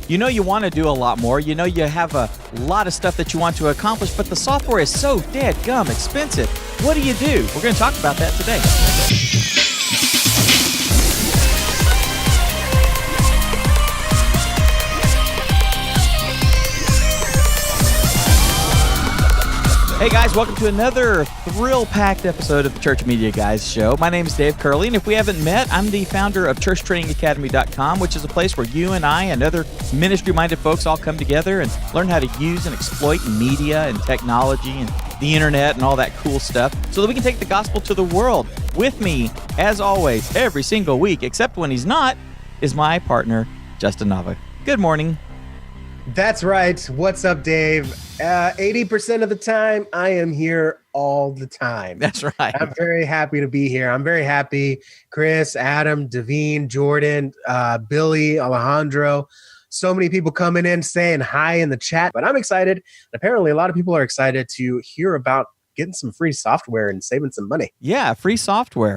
You know you want to do a lot more. You know you have a lot of stuff that you want to accomplish, but the software is so dadgum expensive. What do you do? We're going to talk about that today. Hey guys, welcome to another thrill-packed episode of the Church Media Guys Show. My name is Dave Curley, and if we haven't met, I'm the founder of ChurchTrainingAcademy.com, which is a place where you and I and other ministry-minded folks all come together and learn how to use and exploit media and technology and the internet and all that cool stuff so that we can take the gospel to the world. With me, as always, every single week, except when he's not, is my partner, Justin Nava. Good morning. That's right. What's up, Dave? 80% of the time, I am here all the time. That's right. I'm very happy to be here. I'm very happy. Chris, Adam, Daveen, Jordan, Billy, Alejandro. So many people coming in saying hi in the chat, but I'm excited. Apparently, a lot of people are excited to hear about getting some free software and saving some money. Yeah, free software.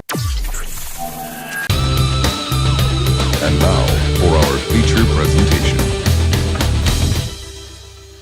And now for our feature presentation.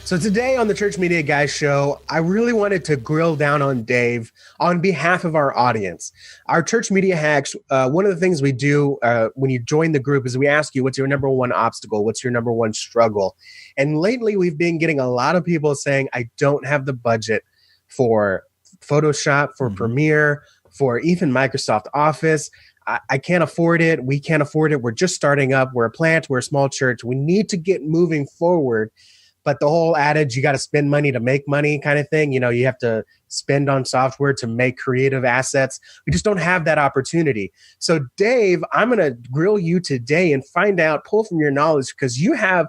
So today on the Church Media Guys Show, I really wanted to grill down on Dave on behalf of our audience. Our Church Media Hacks, one of the things we do when you join the group is we ask you, what's your number one obstacle? What's your number one struggle? And lately we've been getting a lot of people saying, I don't have the budget for Photoshop, for Premiere, for even Microsoft Office. I can't afford it. We can't afford it. We're just starting up. We're a plant. We're a small church. We need to get moving forward. But the whole adage, you got to spend money to make money kind of thing, you know, you have to spend on software to make creative assets. We just don't have that opportunity. So, Dave, I'm going to grill you today and find out, pull from your knowledge, because you have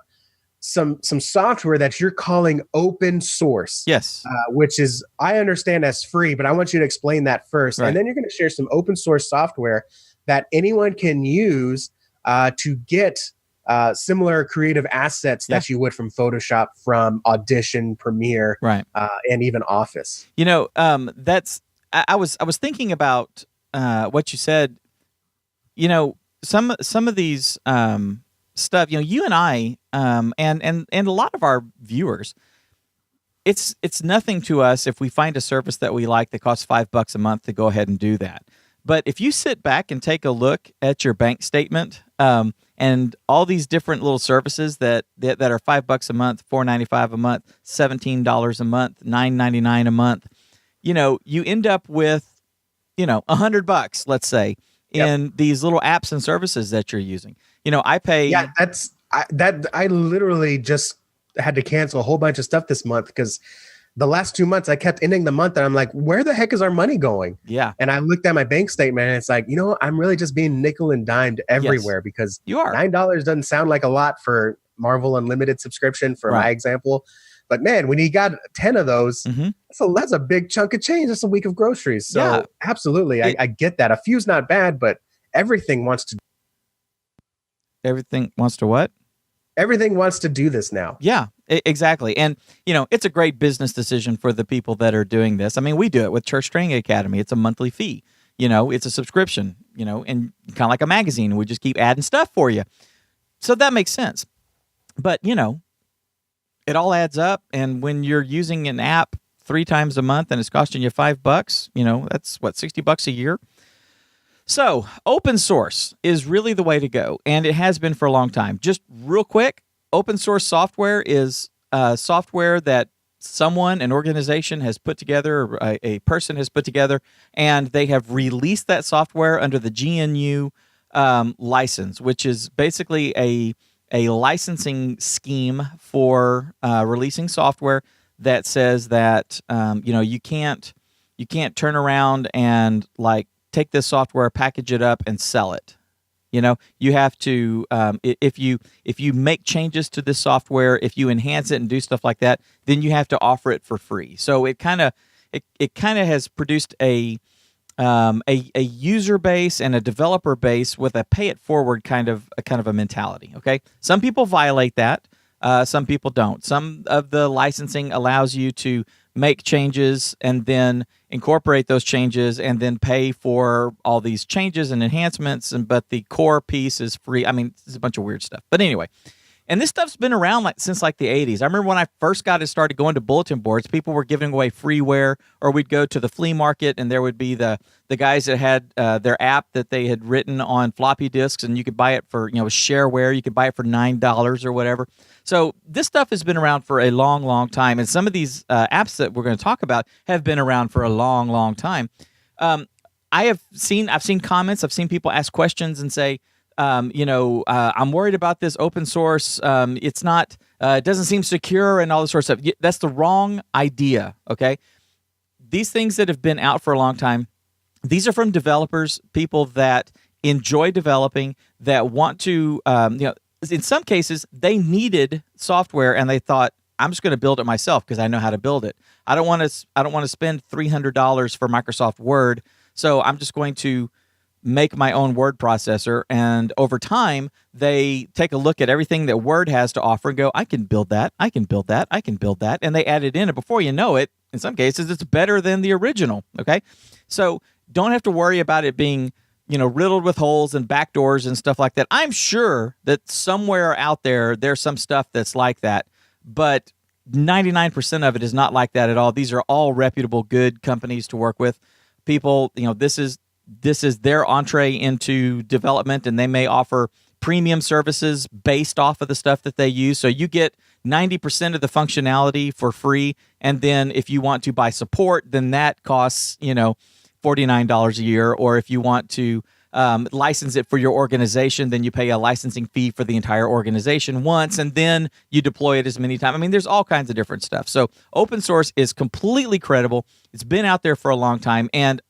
some software that you're calling open source. Yes. Which is, I understand as free, but I want you to explain that first. Right. And then you're going to share some open source software that anyone can use to get similar creative assets that you would from Photoshop, from Audition, Premiere, right, and even Office. You know, that's I was thinking about what you said. You know, some of these stuff. You know, you and I, and a lot of our viewers, it's nothing to us if we find a service that we like that costs $5 a month to go ahead and do that. But if you sit back and take a look at your bank statement, and all these different little services that are $5 a month, $4.95 a month, $17 a month, $9.99 a month, you know, you end up with, you know, $100, let's say, in these little apps and services that you're using. You know, I pay. Yeah, I literally just had to cancel a whole bunch of stuff this month because the last 2 months I kept ending the month and I'm like, where the heck is our money going? Yeah. And I looked at my bank statement and it's like, you know, I'm really just being nickel and dimed everywhere because you are. $9 doesn't sound like a lot for Marvel Unlimited subscription for my example. But man, when you got 10 of those, that's a big chunk of change. That's a week of groceries. So absolutely, I get that. A few's not bad, but everything wants to. Everything wants to what? Everything wants to do this now. Yeah, exactly. And, you know, it's a great business decision for the people that are doing this. I mean, we do it with Church Training Academy. It's a monthly fee. You know, it's a subscription, you know, and kind of like a magazine. We just keep adding stuff for you. So that makes sense. But, you know, it all adds up. And when you're using an app 3 times a month and it's costing you $5, you know, that's what, $60 a year? So, open source is really the way to go, and it has been for a long time. Just real quick, open source software is software that an organization has put together, a person has put together, and they have released that software under the GNU license, which is basically a licensing scheme for releasing software that says that you know, you can't turn around and like take this software, package it up, and sell it. You know, you have to if you make changes to this software, if you enhance it and do stuff like that, then you have to offer it for free. So it kind of has produced a user base and a developer base with a pay it forward kind of a mentality. Okay, some people violate that, some people don't. Some of the licensing allows you to make changes and then incorporate those changes and then pay for all these changes and enhancements, but the core piece is free. I mean, it's a bunch of weird stuff. But anyway, And this stuff's been around since the 80s. I remember when I first started going to bulletin boards, people were giving away freeware, or we'd go to the flea market and there would be the guys that had their app that they had written on floppy disks, and you could buy it for, shareware. You could buy it for $9 or whatever. So this stuff has been around for a long, long time. And some of these apps that we're going to talk about have been around for a long, long time. I've seen comments. I've seen people ask questions and say, I'm worried about this open source. It's not, it doesn't seem secure and all this sort of stuff. That's the wrong idea. Okay. These things that have been out for a long time, these are from developers, people that enjoy developing, that want to, in some cases they needed software and they thought, I'm just going to build it myself because I know how to build it. I don't want to spend $300 for Microsoft Word. So I'm just going to make my own word processor, and over time they take a look at everything that Word has to offer and go, I can build that, I can build that, I can build that, and they add it in, and before you know it, in some cases it's better than the original. Okay, so don't have to worry about it being riddled with holes and backdoors and stuff like that. I'm sure that somewhere out there there's some stuff that's like that, but 99% of it is not like that at all. These are all reputable, good companies to work with. People, this is their entree into development, and they may offer premium services based off of the stuff that they use. So you get 90% of the functionality for free, and then if you want to buy support, then that costs $49 a year. Or if you want to license it for your organization, then you pay a licensing fee for the entire organization once, and then you deploy it as many times. I mean, there's all kinds of different stuff. So open source is completely credible. It's been out there for a long time, and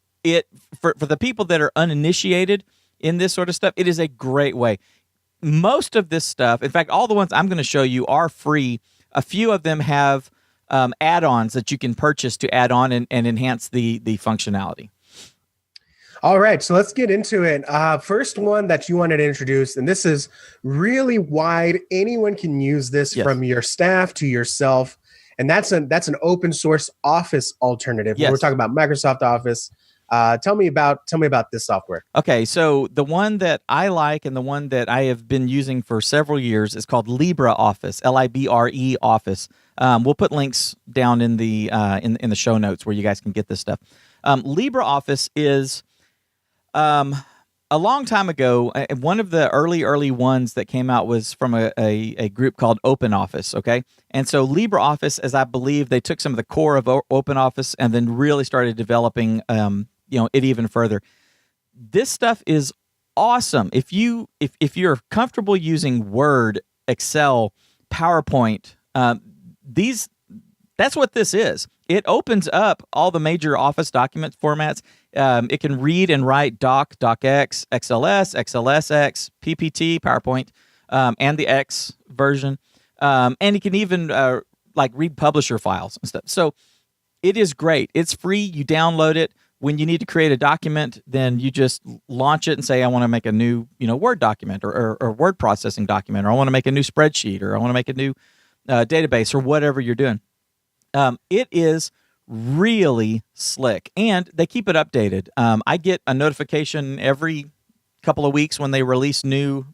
for the people that are uninitiated in this sort of stuff, it is a great way. Most of this stuff, in fact, all the ones I'm going to show you are free. A few of them have add-ons that you can purchase to add on and enhance the functionality. All right, so let's get into it. First one that you wanted to introduce, and this is really wide. Anyone can use this, yes, from your staff to yourself, and that's an open source Office alternative. Yes. We're talking about Microsoft Office. Tell me about this software. Okay, so the one that I like and the one that I have been using for several years is called Libre Office, Libre Office. We'll put links down in the in the show notes where you guys can get this stuff. Libre Office is a long time ago. One of the early ones that came out was from a group called Open Office. Okay, and so Libre Office, as I believe, they took some of the core of Open Office and then really started developing it even further. This stuff is awesome. If you're comfortable using Word, Excel, PowerPoint, that's what this is. It opens up all the major Office document formats. It can read and write Doc, DocX, XLS, XLSX, PPT, PowerPoint, and the X version. And it can even read publisher files and stuff. So it is great. It's free. You download it. When you need to create a document, then you just launch it and say, I want to make a new Word document or word processing document, or I want to make a new spreadsheet, or I want to make a new database, or whatever you're doing. It is really slick, and they keep it updated. I get a notification every couple of weeks when they release new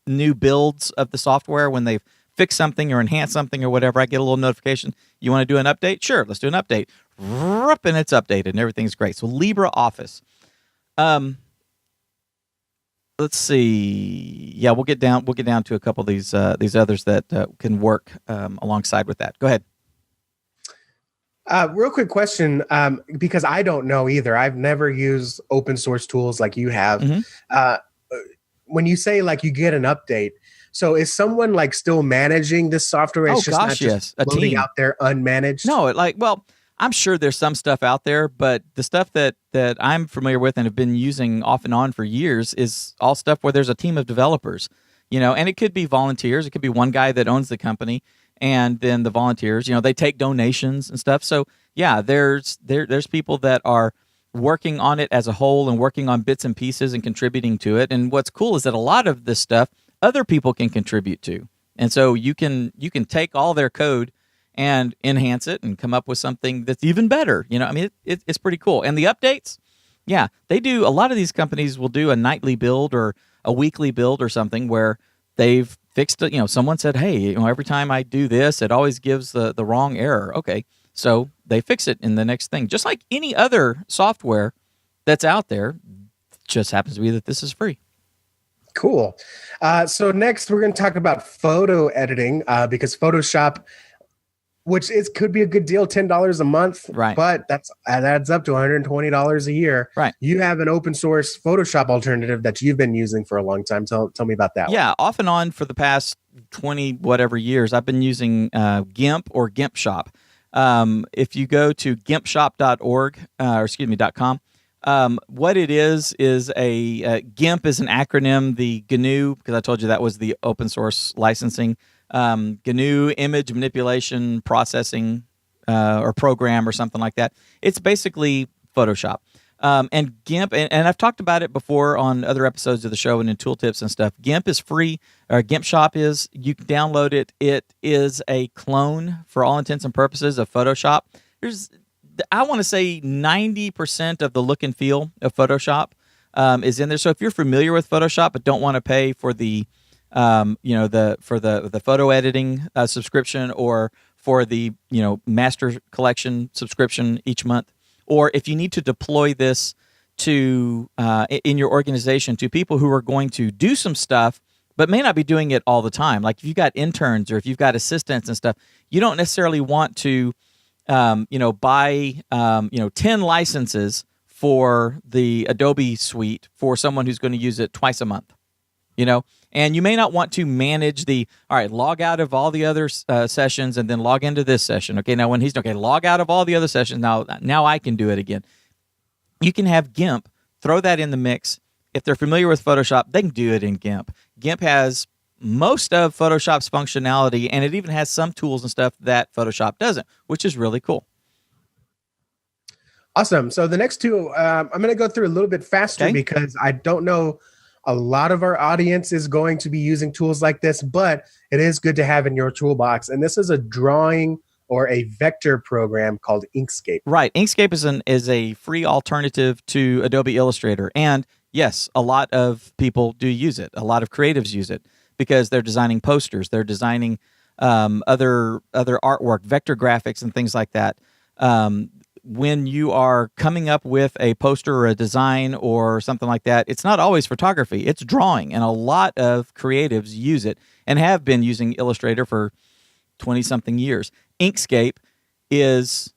builds of the software, when they've fixed something or enhanced something or whatever. I get a little notification. You want to do an update? Sure, let's do an update. And it's updated and everything's great. So Libre Office. Let's see. Yeah, we'll get down to a couple of these others that can work alongside with that. Go ahead. Real quick question, because I don't know either. I've never used open source tools like you have. Mm-hmm. When you say you get an update, so is someone still managing this software? It's not just loading team out there unmanaged? No, I'm sure there's some stuff out there, but the stuff that I'm familiar with and have been using off and on for years is all stuff where there's a team of developers, and it could be volunteers. It could be one guy that owns the company, and then the volunteers, they take donations and stuff. So yeah, there's people that are working on it as a whole and working on bits and pieces and contributing to it. And what's cool is that a lot of this stuff other people can contribute to. And so you can take all their code and enhance it and come up with something that's even better. It's pretty cool. And the updates, yeah, they do. A lot of these companies will do a nightly build or a weekly build or something where they've fixed it. Someone said, hey, every time I do this, it always gives the wrong error. Okay. So they fix it in the next thing. Just like any other software that's out there, just happens to be that this is free. Cool. So next we're going to talk about photo editing because Photoshop, which could be a good deal, $10 a month, right? But that adds up to $120 a year. Right. You have an open source Photoshop alternative that you've been using for a long time. Tell me about that. Yeah, off and on for the past 20 whatever years, I've been using Gimp or Gimpshop. If you go to gimpshop.org .com. What it is a GIMP is an acronym. The GNU, because I told you that was the open source licensing. GNU, image manipulation processing or program or something like that. It's basically Photoshop. And GIMP, and I've talked about it before on other episodes of the show and in tooltips and stuff. GIMP is free, or Gimpshop is. You can download it. It is a clone, for all intents and purposes, of Photoshop. I want to say 90% of the look and feel of Photoshop is in there. So if you're familiar with Photoshop but don't want to pay for the the photo editing subscription, or for the master collection subscription each month, or if you need to deploy this to in your organization to people who are going to do some stuff but may not be doing it all the time, like if you've got interns or if you've got assistants and stuff, you don't necessarily want to buy 10 licenses for the Adobe suite for someone who's going to use it twice a month. And you may not want to manage log out of all the other sessions and then log into this session. Okay, now when log out of all the other sessions, now I can do it again. You can have GIMP throw that in the mix. If they're familiar with Photoshop, they can do it in GIMP. GIMP has most of Photoshop's functionality, and it even has some tools and stuff that Photoshop doesn't, which is really cool. Awesome. So the next two, I'm going to go through a little bit faster because I don't know a lot of our audience is going to be using tools like this, but it is good to have in your toolbox. And this is a drawing or a vector program called Inkscape. Right. Inkscape is a free alternative to Adobe Illustrator. And yes, a lot of people do use it. A lot of creatives use it because they're designing posters. They're designing other artwork, vector graphics, and things like that. When you are coming up with a poster or a design or something like that, it's not always photography, it's drawing. And a lot of creatives use it and have been using Illustrator for 20-something years. Inkscape is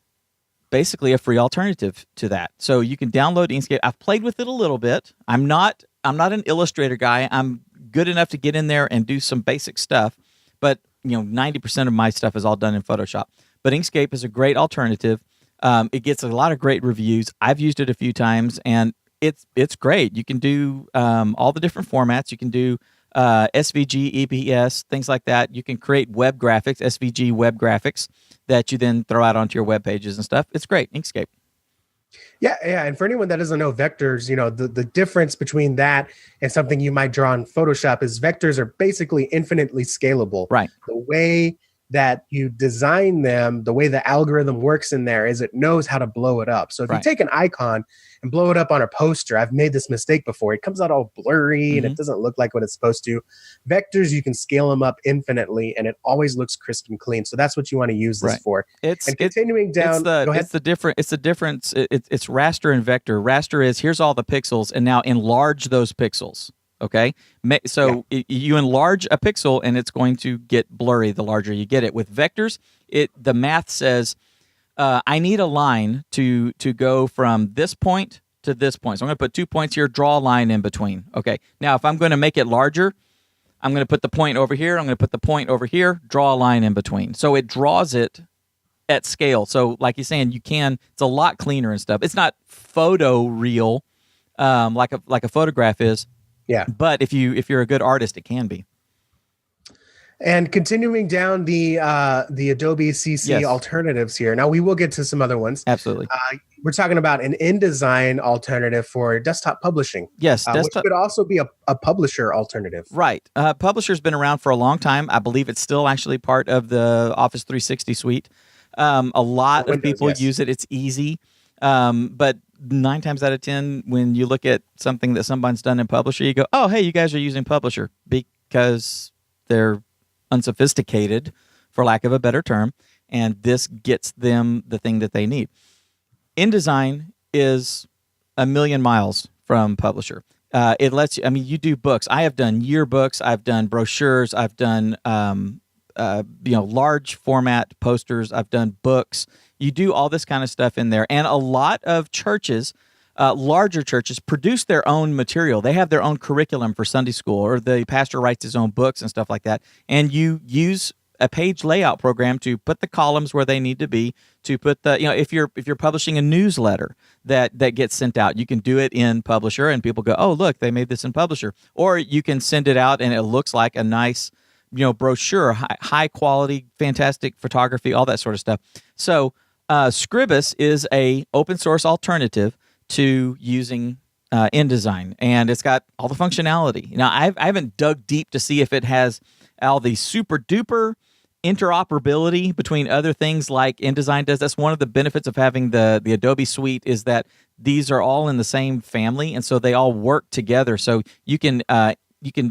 basically a free alternative to that. So you can download Inkscape. I've played with it a little bit. I'm not an Illustrator guy. I'm good enough to get in there and do some basic stuff, but 90% of my stuff is all done in Photoshop. But Inkscape is a great alternative. It gets a lot of great reviews. I've used it a few times, and it's great. You can do all the different formats. You can do SVG, EPS, things like that. You can create web graphics, SVG web graphics, that you then throw out onto your web pages and stuff. It's great, Inkscape. Yeah. And for anyone that doesn't know vectors, the difference between that and something you might draw in Photoshop is vectors are basically infinitely scalable. Right. The way that you design them, the way the algorithm works in there is it knows how to blow it up. So if you take an icon and blow it up on a poster, I've made this mistake before. It comes out all blurry and it doesn't look like what it's supposed to. Vectors, you can scale them up infinitely and it always looks crisp and clean. So that's what you want to use this for. Continuing down. It's the difference. It's raster and vector. Raster is here's all the pixels and now enlarge those pixels. Okay, so you enlarge a pixel and it's going to get blurry the larger you get it. With vectors, the math says I need a line to go from this point to this point. So I'm going to put 2 points here, draw a line in between. Okay, now if I'm going to make it larger, I'm going to put the point over here. I'm going to put the point over here, draw a line in between. So it draws it at scale. So like you're saying, it's a lot cleaner and stuff. It's not photo real like a photograph is. Yeah, but if you're a good artist, it can be. And continuing down the Adobe CC alternatives here. Now we will get to some other ones. Absolutely. We're talking about an InDesign alternative for desktop publishing. Yes, which could also be a publisher alternative. Right. Publisher's been around for a long time. I believe it's still actually part of the Office 360 suite. A lot of people use it. It's easy. But 9 times out of 10, when you look at something that someone's done in Publisher, you go, oh, hey, you guys are using Publisher because they're unsophisticated, for lack of a better term, and this gets them the thing that they need. InDesign is a million miles from publisher. It lets you, I mean, you do books. I have done yearbooks. I've done brochures. I've done, large format posters. I've done books. You do all this kind of stuff in there. And a lot of churches, larger churches, produce their own material. They have their own curriculum for Sunday school, or the pastor writes his own books and stuff like that. And you use a page layout program to put the columns where they need to be, to put the, if you're publishing a newsletter that gets sent out, you can do it in Publisher and people go, oh, look, they made this in Publisher. Or you can send it out and it looks like a nice, brochure, high quality, fantastic photography, all that sort of stuff. So Scribus is a open source alternative to using InDesign, and it's got all the functionality. Now, I haven't dug deep to see if it has all the super duper interoperability between other things like InDesign does. That's one of the benefits of having the Adobe suite, is that these are all in the same family, and so they all work together. So you can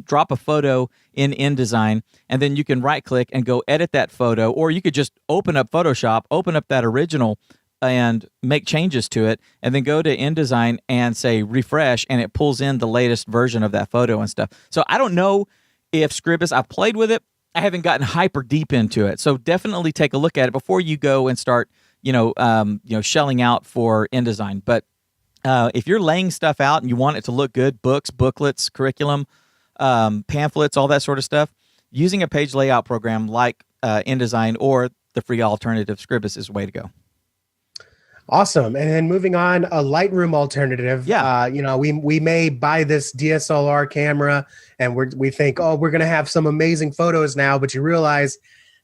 drop a photo in InDesign, and then you can right click and go edit that photo, or you could just open up Photoshop, open up that original and make changes to it, and then go to InDesign and say refresh, and it pulls in the latest version of that photo and stuff. So I don't know if Scribus, I've played with it. I haven't gotten hyper deep into it. So definitely take a look at it before you go and start, shelling out for InDesign. But if you're laying stuff out and you want it to look good, books, booklets, curriculum, pamphlets, all that sort of stuff, using a page layout program like InDesign or the free alternative Scribus is the way to go. Awesome. And then moving on, a Lightroom alternative. Yeah. We may buy this DSLR camera and we think, oh, we're going to have some amazing photos now, but you realize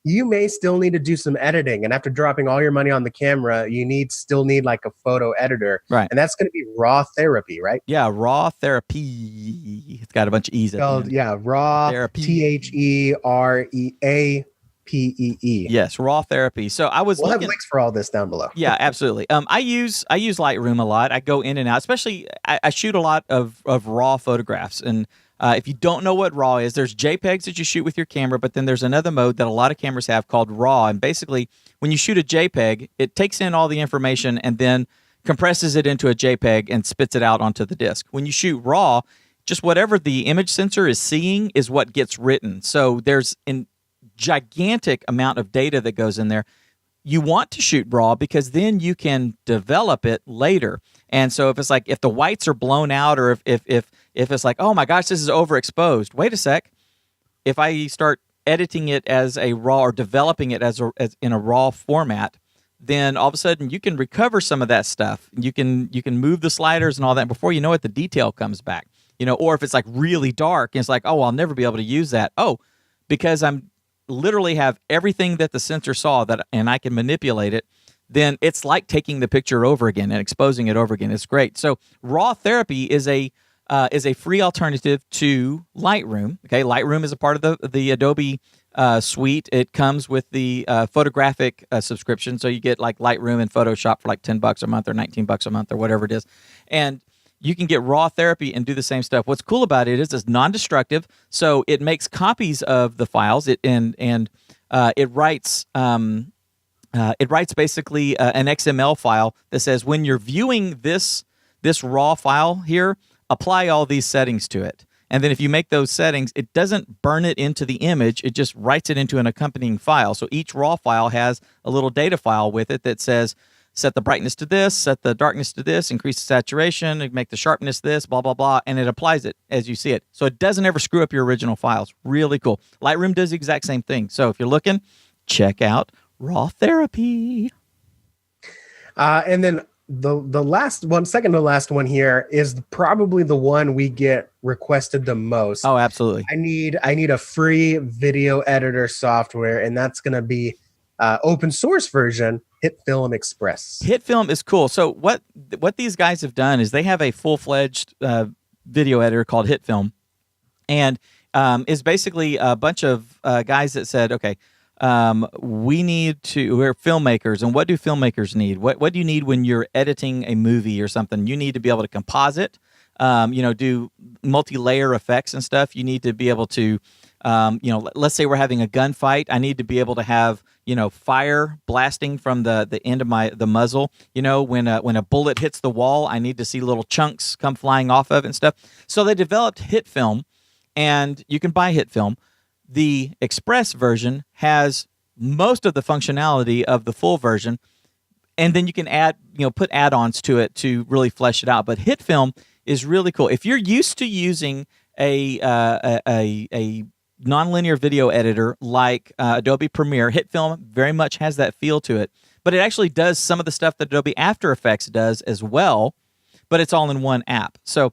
you may still need to do some editing. And after dropping all your money on the camera, you still need like a photo editor. Right. And that's going to be Raw Therapy, right? Yeah, Raw Therapy. It's got a bunch of E's at the end. Yeah, Raw Therapy. TheReapee. Yes, Raw Therapy. So we'll have links for all this down below. Yeah, absolutely. I use Lightroom a lot. I go in and out, especially I shoot a lot of raw photographs. And if you don't know what RAW is, there's JPEGs that you shoot with your camera, but then there's another mode that a lot of cameras have called RAW. And basically, when you shoot a JPEG, it takes in all the information and then compresses it into a JPEG and spits it out onto the disk. When you shoot RAW, just whatever the image sensor is seeing is what gets written. So there's a gigantic amount of data that goes in there. You want to shoot RAW because then you can develop it later. And so if it's like, if the whites are blown out, or if it's like, oh my gosh, this is overexposed, wait a sec. If I start editing it as a RAW or developing it as in a RAW format, then all of a sudden you can recover some of that stuff. You can move the sliders and all that. And before you know it, the detail comes back. Or if it's like really dark and it's like, oh, I'll never be able to use that. Oh, because I'm literally have everything that the sensor saw and I can manipulate it, then it's like taking the picture over again and exposing it over again. It's great. So Raw Therapy is a free alternative to Lightroom. Okay, Lightroom is a part of the Adobe suite. It comes with the photographic subscription, so you get like Lightroom and Photoshop for like $10 a month or $19 a month or whatever it is, and you can get Raw Therapy and do the same stuff. What's cool about it is it's non-destructive, so it makes copies of the files. It writes basically an XML file that says when you're viewing this raw file here, apply all these settings to it. And then if you make those settings, it doesn't burn it into the image. It just writes it into an accompanying file. So each raw file has a little data file with it that says, set the brightness to this, set the darkness to this, increase the saturation, make the sharpness this, blah, blah, blah, and it applies it as you see it. So it doesn't ever screw up your original files. Really cool. Lightroom does the exact same thing. So if you're looking, check out Raw Therapy. And then the last one, second to last one here is probably the one we get requested the most. Oh, absolutely. I need a free video editor software, and that's going to be open source version, HitFilm Express. HitFilm is cool. So what these guys have done is they have a full-fledged video editor called HitFilm, and is basically a bunch of guys that said, okay, we're filmmakers, and what do filmmakers need? What do you need when you're editing a movie or something? You need to be able to composite, do multi-layer effects and stuff. You need to be able to Let's say we're having a gunfight. I need to be able to have, fire blasting from the end of the muzzle. When a bullet hits the wall, I need to see little chunks come flying off of it and stuff. So they developed hit film, and you can buy hit film. The Express version has most of the functionality of the full version, and then you can put add-ons to it to really flesh it out. But hit film is really cool. If you're used to using a nonlinear video editor like Adobe Premiere, hit film very much has that feel to it. But it actually does some of the stuff that Adobe After Effects does as well, but it's all in one app. So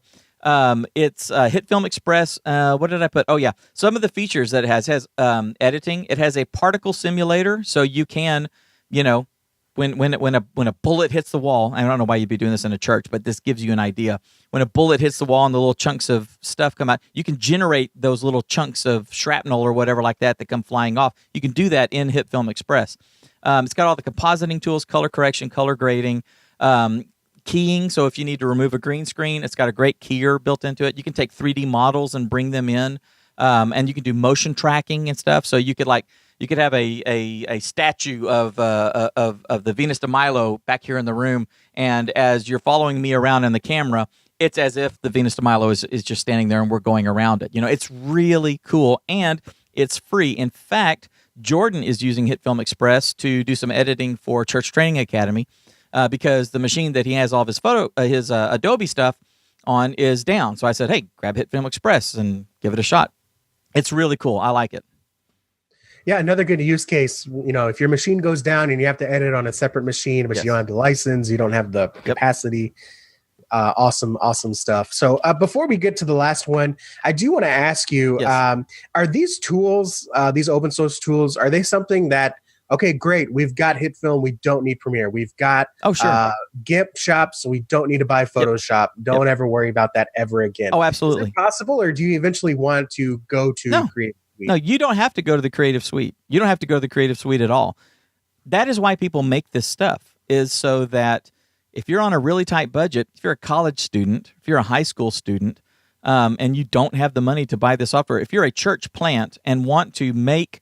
it's Hit Film Express. What did I put? Oh yeah, some of the features that it has editing. It has a particle simulator, so you can, when a bullet hits the wall. I don't know why you'd be doing this in a church, but this gives you an idea. When a bullet hits the wall and the little chunks of stuff come out, you can generate those little chunks of shrapnel or whatever like that come flying off. You can do that in Hit Film Express. It's got all the compositing tools, color correction, color grading. Keying, so if you need to remove a green screen, it's got a great keyer built into it. You can take 3D models and bring them in, and you can do motion tracking and stuff. So you could have a statue of the Venus de Milo back here in the room, and as you're following me around in the camera, it's as if the Venus de Milo is just standing there and we're going around it. It's really cool, and it's free. In fact, Jordan is using Hit Film Express to do some editing for Church Training Academy. Because the machine that he has all of his Adobe stuff on is down. So I said, hey, grab Hit Film Express and give it a shot. It's really cool. I like it. Yeah, another good use case, if your machine goes down and you have to edit on a separate machine, but you don't have the license, you don't have the capacity. Awesome stuff. So before we get to the last one, I do want to ask you, are these tools, these open source tools, are they something that, okay, great, we've got Hit Film, we don't need Premiere. We've got Gimpshop, so we don't need to buy Photoshop. Don't ever worry about that ever again. Oh, absolutely. Is it possible, or do you eventually want to go to Creative Suite? No, you don't have to go to the Creative Suite. You don't have to go to the Creative Suite at all. That is why people make this stuff, is so that if you're on a really tight budget, if you're a college student, if you're a high school student, and you don't have the money to buy the software, if you're a church plant and want to make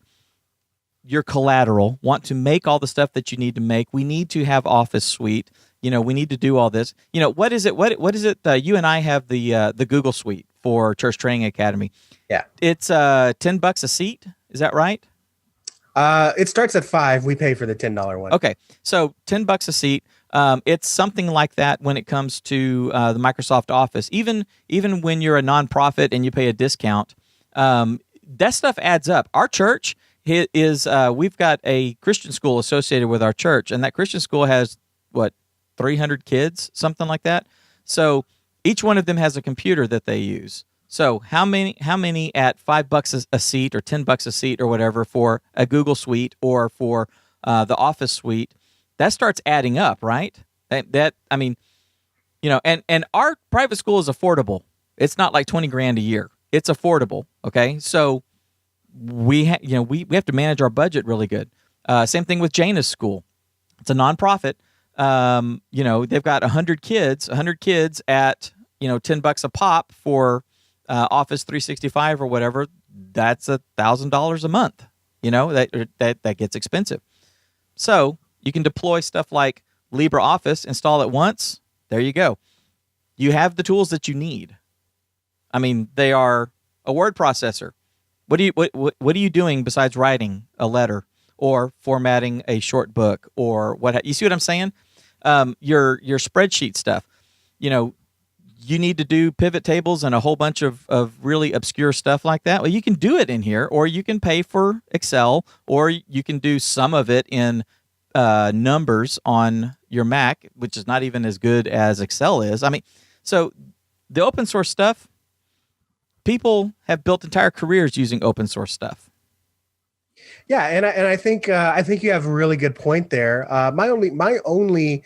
your collateral, want to make all the stuff that you need to make, we need to have Office Suite. We need to do all this. What is it? What is it? You and I have the Google Suite for Church Training Academy. Yeah, it's $10 a seat. Is that right? It starts at $5. We pay for the $10 one. Okay, so $10 a seat. It's something like that when it comes to the Microsoft Office. Even when you're a nonprofit and you pay a discount, that stuff adds up. Our church we've got a Christian school associated with our church, and that Christian school has 300 kids, something like that. So each one of them has a computer that they use. So how many at $5 a seat or $10 a seat or whatever for a Google Suite or for the Office Suite? That starts adding up, right? And our private school is affordable. It's not like $20,000 a year. It's affordable. Okay, so we have to manage our budget really good. Same thing with Jana's school. It's a nonprofit. They've got 100 kids at $10 a pop for Office 365 or whatever. That's $1,000 a month. That gets expensive. So you can deploy stuff like Libre Office, install it once. There you go. You have the tools that you need. They are a word processor. What are you doing besides writing a letter or formatting a short book or what? You see what I'm saying? Your spreadsheet stuff. You need to do pivot tables and a whole bunch of really obscure stuff like that. Well, you can do it in here, or you can pay for Excel, or you can do some of it in numbers on your Mac, which is not even as good as Excel is. So the open source stuff, people have built entire careers using open source stuff. Yeah, and I think you have a really good point there. My only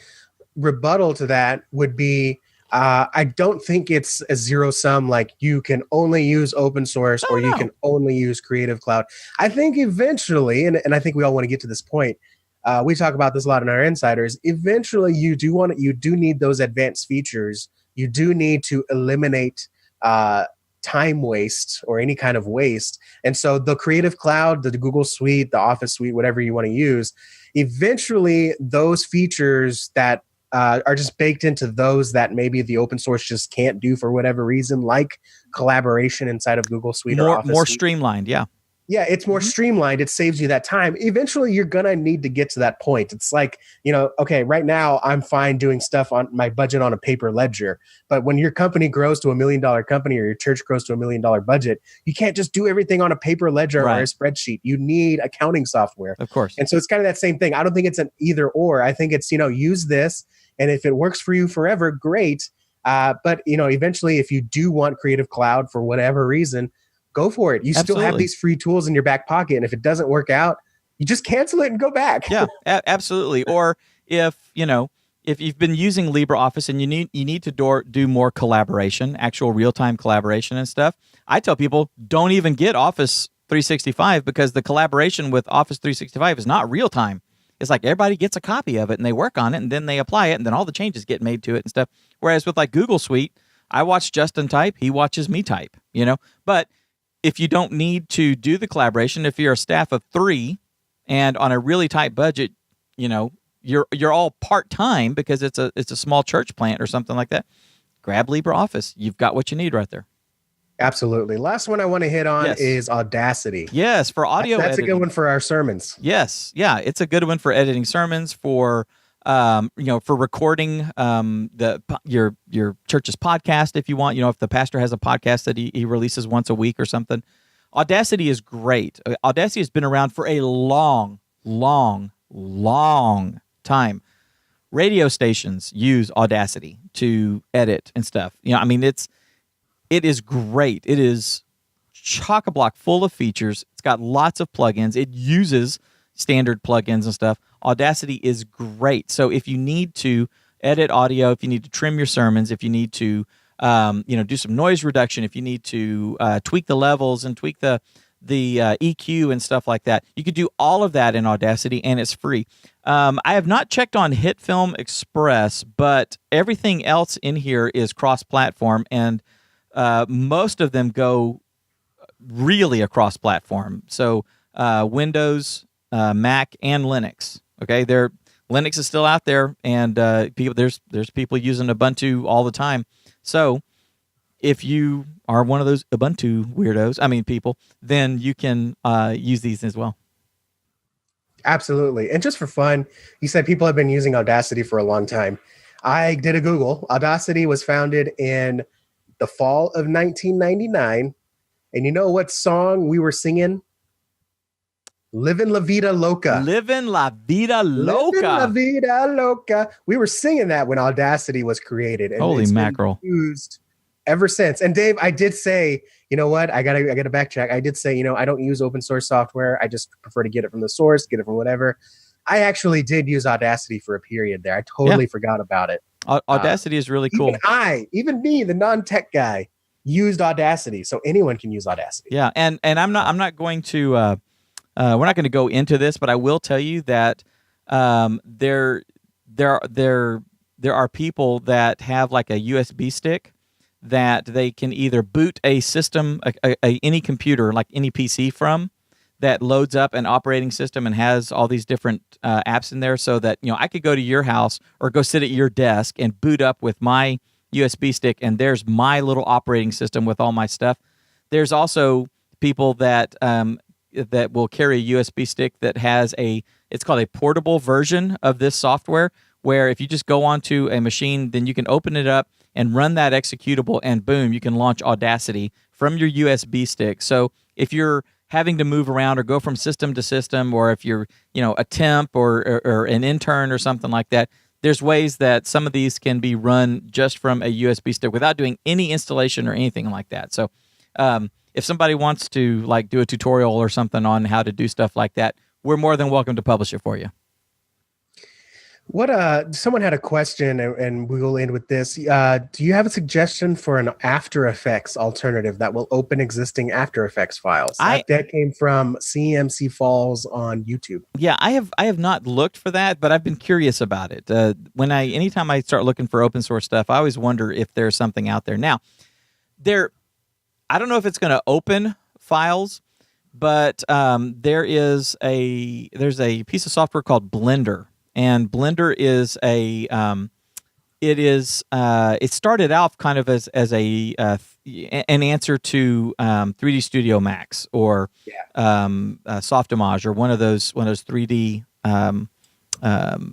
rebuttal to that would be I don't think it's a zero sum, like you can only use open source or you can only use Creative Cloud. I think eventually, and I think we all want to get to this point. We talk about this a lot in our insiders. Eventually, you do need those advanced features. You do need to eliminate time waste or any kind of waste. And so the Creative Cloud, the Google Suite, the Office Suite, whatever you want to use, eventually those features that are just baked into those that maybe the open source just can't do for whatever reason, like collaboration inside of Google Suite or Office more Suite. streamlined. Yeah. Yeah, it's more streamlined. It saves you that time. Eventually, you're going to need to get to that point. It's like, okay, right now I'm fine doing stuff on my budget on a paper ledger. But when your company grows to $1 million company or your church grows to $1 million budget, you can't just do everything on a paper ledger or a spreadsheet. You need accounting software. Of course. And so it's kind of that same thing. I don't think it's an either or. I think it's, use this. And if it works for you forever, great. But, eventually, if you do want Creative Cloud for whatever reason, go for it. You still have these free tools in your back pocket. And if it doesn't work out, you just cancel it and go back. Yeah, absolutely. Or if you've been using LibreOffice and you need to do more collaboration, actual real-time collaboration and stuff, I tell people don't even get Office 365 because the collaboration with Office 365 is not real-time. It's like everybody gets a copy of it and they work on it and then they apply it and then all the changes get made to it and stuff. Whereas with like Google Suite, I watch Justin type, he watches me type, But if you don't need to do the collaboration, if you're a staff of 3 and on a really tight budget, you're all part-time because it's a small church plant or something like that, grab LibreOffice. You've got what you need right there. Absolutely. Last one I want to hit on is Audacity. Yes, for audio That's editing. a good one for our sermons. Yes. Yeah, it's a good one for editing sermons, for for recording your church's podcast if you want. If the pastor has a podcast that he releases once a week or something. Audacity is great. Audacity has been around for a long, long, long time. Radio stations use Audacity to edit and stuff. It is great. It is chock-a-block full of features. It's got lots of plugins. It uses standard plugins and stuff. Audacity is great. So if you need to edit audio, if you need to trim your sermons, if you need to do some noise reduction, if you need to tweak the levels and tweak the EQ and stuff like that, you could do all of that in Audacity, and it's free. I have not checked on HitFilm Express, but everything else in here is cross-platform, and most of them go really across platform. So Windows, Mac, and Linux. Okay, Linux is still out there, and there's people using Ubuntu all the time. So if you are one of those Ubuntu weirdos, people, then you can use these as well. Absolutely. And just for fun, you said people have been using Audacity for a long time. I did a Google. Audacity was founded in the fall of 1999. And you know what song we were singing? Livin' La Vida Loca. Livin' La Vida Loca. Livin' La Vida Loca. We were singing that when Audacity was created. And holy it's mackerel. Been used ever since. And Dave, I did say, you know what? I gotta back check. I did say, I don't use open source software. I just prefer to get it from the source, get it from whatever. I actually did use Audacity for a period there. I totally forgot about it. Audacity is really cool. Even me, the non-tech guy, used Audacity. So anyone can use Audacity. Yeah, and I'm not going to we're not going to go into this, but I will tell you that there are people that have like a USB stick that they can either boot a system, any computer, like any PC from, that loads up an operating system and has all these different apps in there, so that I could go to your house or go sit at your desk and boot up with my USB stick, and there's my little operating system with all my stuff. There's also people that that will carry a USB stick that has it's called a portable version of this software, where if you just go onto a machine, then you can open it up and run that executable, and boom, you can launch Audacity from your USB stick. So if you're having to move around or go from system to system, or if you're a temp or an intern or something like that, there's ways that some of these can be run just from a USB stick without doing any installation or anything like that. So if somebody wants to do a tutorial or something on how to do stuff like that, we're more than welcome to publish it for you. Someone had a question, and we will end with this. Do you have a suggestion for an After Effects alternative that will open existing After Effects files? That came from CMC Falls on YouTube. Yeah, I have not looked for that, but I've been curious about it. Anytime I start looking for open source stuff, I always wonder if there's something out there. Now, I don't know if it's going to open files, but there's a piece of software called Blender, and Blender is it started out kind of as an answer to 3D Studio Max or Softimage or one of those 3D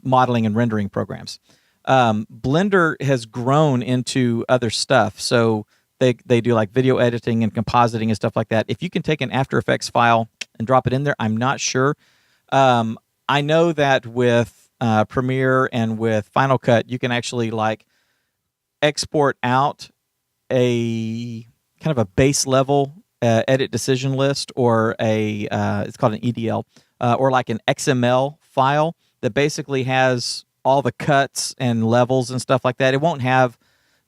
modeling and rendering programs. Blender has grown into other stuff, so they do like video editing and compositing and stuff like that. If you can take an After Effects file and drop it in there, I'm not sure. I know that with Premiere and with Final Cut, you can actually like export out a kind of a base level edit decision list or it's called an EDL or like an XML file that basically has all the cuts and levels and stuff like that. It won't have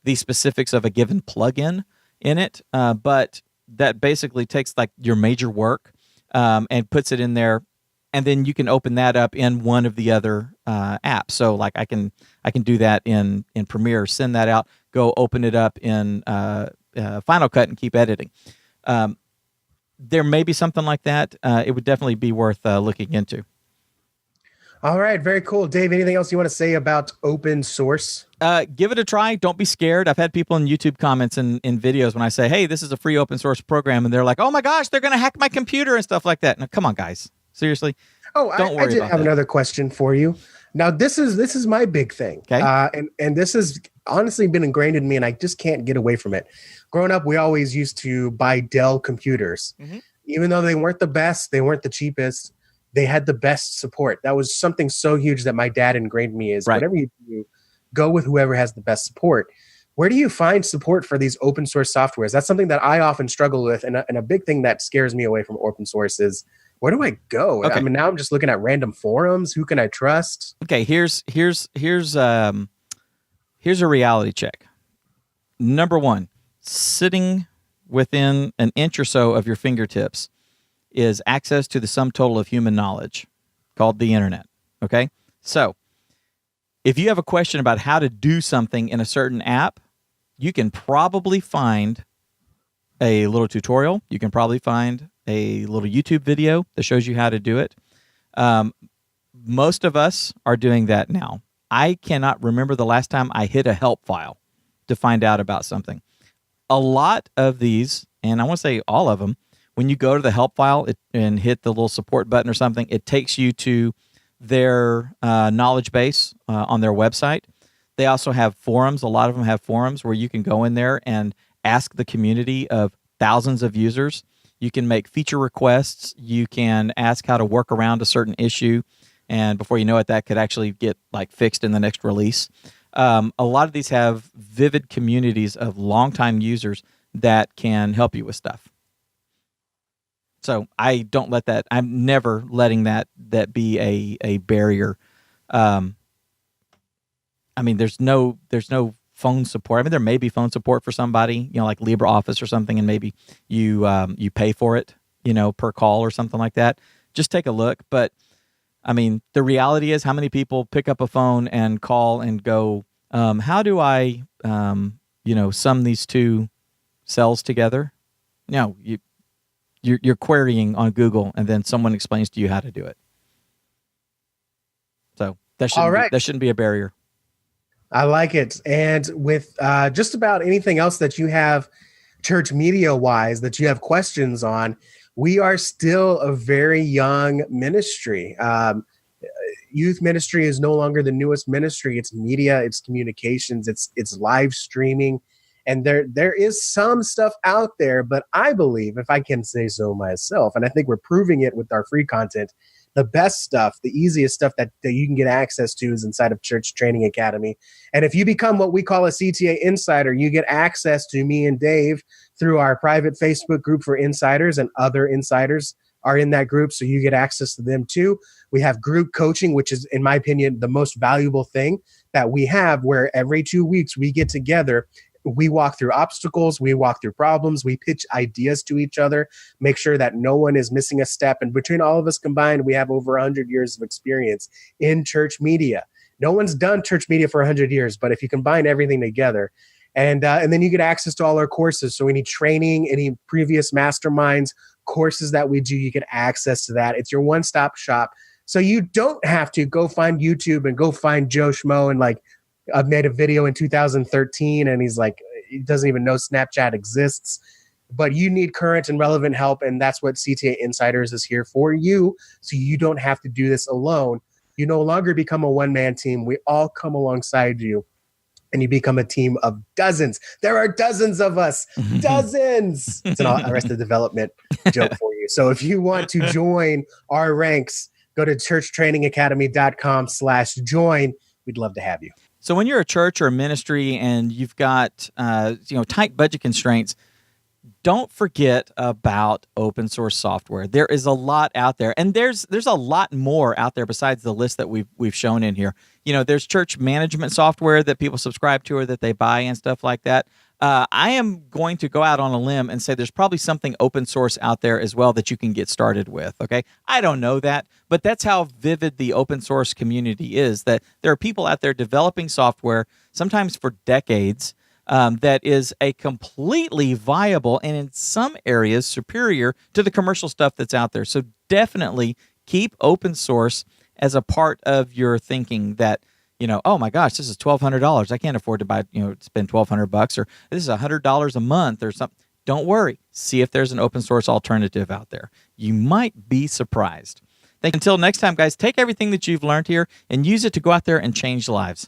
the specifics of a given plugin in it, but that basically takes like your major work and puts it in there, and then you can open that up in one of the other apps. So like I can do that in Premiere, send that out, go open it up in Final Cut and keep editing. There may be something like that. It would definitely be worth looking into. All right, very cool. Dave, anything else you want to say about open source? Give it a try. Don't be scared. I've had people in YouTube comments and in videos when I say, hey, this is a free open source program, and they're like, oh my gosh, they're going to hack my computer and stuff like that. Now, come on, guys. Seriously. Oh, don't worry I did about have that. another question for you. Now, this is my big thing. Okay. And this has honestly been ingrained in me, and I just can't get away from it. Growing up, we always used to buy Dell computers. Mm-hmm. Even though they weren't the best, they weren't the cheapest, they had the best support. That was something so huge that my dad ingrained me is whatever you do, go with whoever has the best support. Where do you find support for these open source softwares? That's something that I often struggle with. And a big thing that scares me away from open source is, where do I go? Okay. I mean, now I'm just looking at random forums. Who can I trust? Okay, here's a reality check. Number one, sitting within an inch or so of your fingertips is access to the sum total of human knowledge called the internet. Okay? So if you have a question about how to do something in a certain app, you can probably find a little tutorial. You can probably find a little YouTube video that shows you how to do it. Most of us are doing that now. I cannot remember the last time I hit a help file to find out about something. A lot of these, and I want to say all of them, when you go to the help file and hit the little support button or something, it takes you to their knowledge base on their website. They also have forums. A lot of them have forums where you can go in there and ask the community of thousands of users. You can make feature requests. You can ask how to work around a certain issue. And before you know it, that could actually get like fixed in the next release. A lot of these have vivid communities of longtime users that can help you with stuff. So I don't let that. I'm never letting that be a barrier. I mean, there's no phone support. I mean, there may be phone support for somebody, like Libre Office or something, and maybe you pay for it, per call or something like that. Just take a look. But I mean, the reality is, how many people pick up a phone and call and go, how do I, sum these two cells together? No, you're querying on Google, and then someone explains to you how to do it. So that shouldn't be a barrier. I like it. And with just about anything else that you have church media wise that you have questions on, we are still a very young ministry. Youth ministry is no longer the newest ministry. It's media, it's communications, it's live streaming. And there is some stuff out there, but I believe, if I can say so myself, and I think we're proving it with our free content, the best stuff, the easiest stuff that you can get access to is inside of Church Training Academy. And if you become what we call a CTA insider, you get access to me and Dave through our private Facebook group for insiders, and other insiders are in that group, so you get access to them too. We have group coaching, which is, in my opinion, the most valuable thing that we have, where every 2 weeks we get together. We walk through obstacles, we walk through problems, we pitch ideas to each other, make sure that no one is missing a step. And between all of us combined, we have over 100 years of experience in church media. No one's done church media for 100 years, but if you combine everything together, And then you get access to all our courses. So any training, any previous masterminds, courses that we do, you get access to that. It's your one-stop shop. So you don't have to go find YouTube and go find Joe Schmo and like, I've made a video in 2013 and he's like, he doesn't even know Snapchat exists. But you need current and relevant help, and that's what CTA Insiders is here for you, so you don't have to do this alone. You no longer become a one-man team. We all come alongside you, and you become a team of dozens. There are dozens of us. Dozens! It's an Arrested Development joke for you. So if you want to join our ranks, go to churchtrainingacademy.com/join. We'd love to have you. So when you're a church or a ministry and you've got tight budget constraints, don't forget about open source software. There is a lot out there, and there's a lot more out there besides the list that we've shown in here. There's church management software that people subscribe to or that they buy and stuff like that. I am going to go out on a limb and say there's probably something open source out there as well that you can get started with. Okay, I don't know that, but that's how vivid the open source community is. That there are people out there developing software, sometimes for decades. That is a completely viable and in some areas superior to the commercial stuff that's out there. So definitely keep open source as a part of your thinking that, oh my gosh, this is $1,200. I can't afford to buy, spend $1,200 or this is $100 a month or something. Don't worry. See if there's an open source alternative out there. You might be surprised. Until next time, guys, take everything that you've learned here and use it to go out there and change lives.